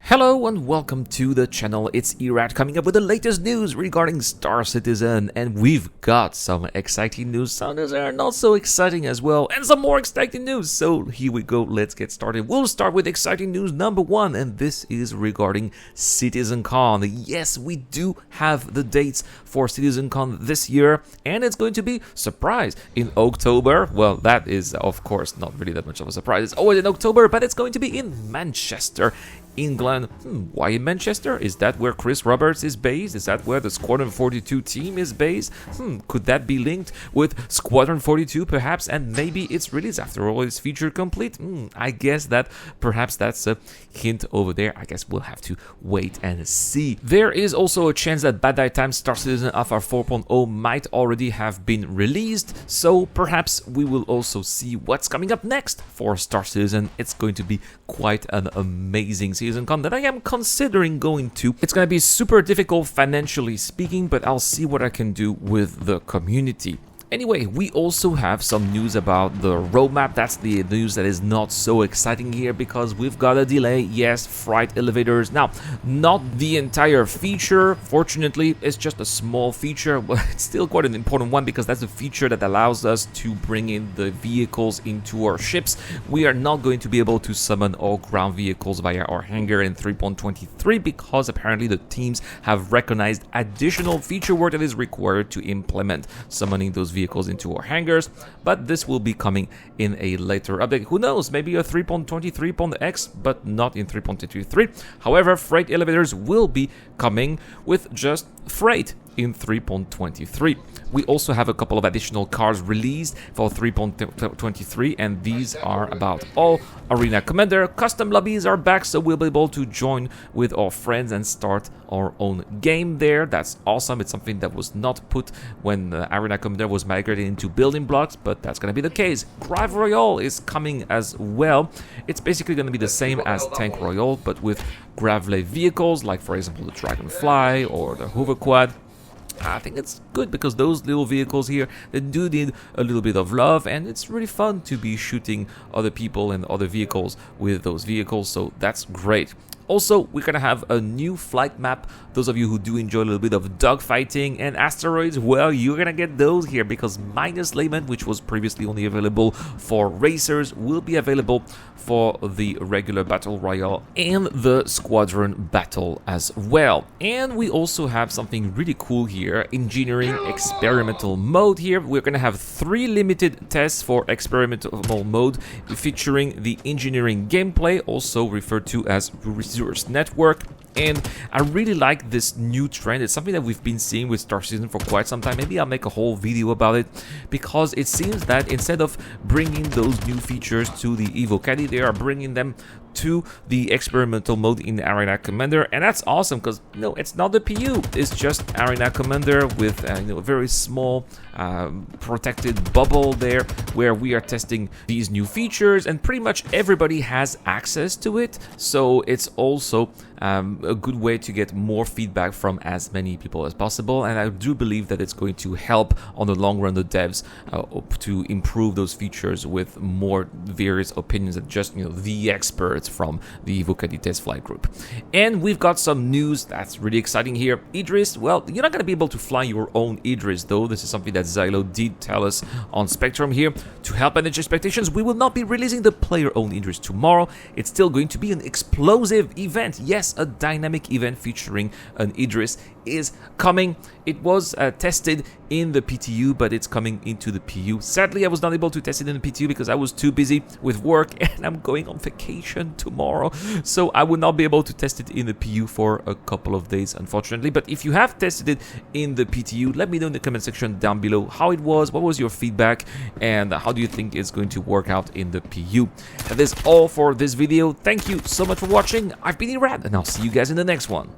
Hello and welcome to the channel. It's Irad coming up with the latest news regarding Star Citizen, and we've got some exciting news. Some news are not so exciting as well, and some more exciting news. So here we go, let's get started. We'll start with exciting news number one, and this is regarding CitizenCon. Yes, we do have the dates for CitizenCon this year, and it's going to be, surprise, in October. Well, that is of course not really that much of a surprise. It's always in October, but it's going to be in Manchester, England. Why in Manchester? Is that where Chris Roberts is based? Is that where the Squadron 42 team is based? Could that be linked with Squadron 42 perhaps? And maybe its release, after all, is feature complete? I guess that perhaps that's a hint over there. I guess we'll have to wait and see. There is also a chance that by that time Star Citizen Alpha 4.0 might already have been released, so perhaps we will also see what's coming up next for Star Citizen. It's going to be quite an amazing CitizenCon that I am considering going to. It's going to be super difficult financially speaking, but I'll see what I can do with the community. Anyway, we also have some news about the roadmap. That's the news that is not so exciting here because we've got a delay. Yes, freight elevators. Now, not the entire feature. Fortunately, it's just a small feature, but it's still quite an important one because that's a feature that allows us to bring in the vehicles into our ships. We are not going to be able to summon all ground vehicles via our hangar in 3.23 because apparently the teams have recognized additional feature work that is required to implement summoning those vehicles into our hangars, but this will be coming in a later update. Who knows, maybe a 3.23.x, but not in 3.23. However, freight elevators will be coming with just freight in 3.23. We also have a couple of additional cars released for 3.23, and these are about all Arena Commander. Custom lobbies are back, so we'll be able to join with our friends and start our own game there. That's awesome. It's something that was not put when Arena Commander was migrated into building blocks, but that's going to be the case. Grav Royale is coming as well. It's basically going to be the same as Tank Royale, but with Gravlet vehicles, like for example the Dragonfly or the Hover Quad. I think it's good because those little vehicles here, they do need a little bit of love, and it's really fun to be shooting other people and other vehicles with those vehicles, so that's great. Also, we're going to have a new flight map. Those of you who do enjoy a little bit of dogfighting and asteroids, well, you're going to get those here because Minus Layman, which was previously only available for racers, will be available for the regular Battle Royale and the Squadron Battle as well. And we also have something really cool here, Engineering Experimental Mode here. We're going to have 3 limited tests for Experimental Mode featuring the engineering gameplay, also referred to as Resource Network. And I really like this new trend. It's something that we've been seeing with Star Citizen for quite some time. Maybe I'll make a whole video about it because it seems that instead of bringing those new features to the Evo Caddy, they are bringing them to the experimental mode in Arena Commander, and that's awesome because it's not the PU, it's just Arena Commander with a very small protected bubble there where we are testing these new features, and pretty much everybody has access to it, so it's also a good way to get more feedback from as many people as possible, and I do believe that it's going to help on the long run the devs to improve those features with more various opinions than just the experts from the Evo Caddy test flight group. And we've got some news that's really exciting here. Idris, well, you're not going to be able to fly your own Idris though. This is something that Xylo did tell us on Spectrum here. To help manage expectations, we will not be releasing the player-owned Idris tomorrow. It's still going to be an explosive event. Yes, a dynamic event featuring an Idris is coming. It was tested in the PTU, but it's coming into the PU. Sadly, I was not able to test it in the PTU because I was too busy with work and I'm going on vacation tomorrow, so I will not be able to test it in the PU for a couple of days, unfortunately. But if you have tested it in the PTU, let me know in the comment section down below how it was, what was your feedback, and how do you think it's going to work out in the PU. That is all for this video. Thank you so much for watching. I've been Irad, and I'll see you guys in the next one.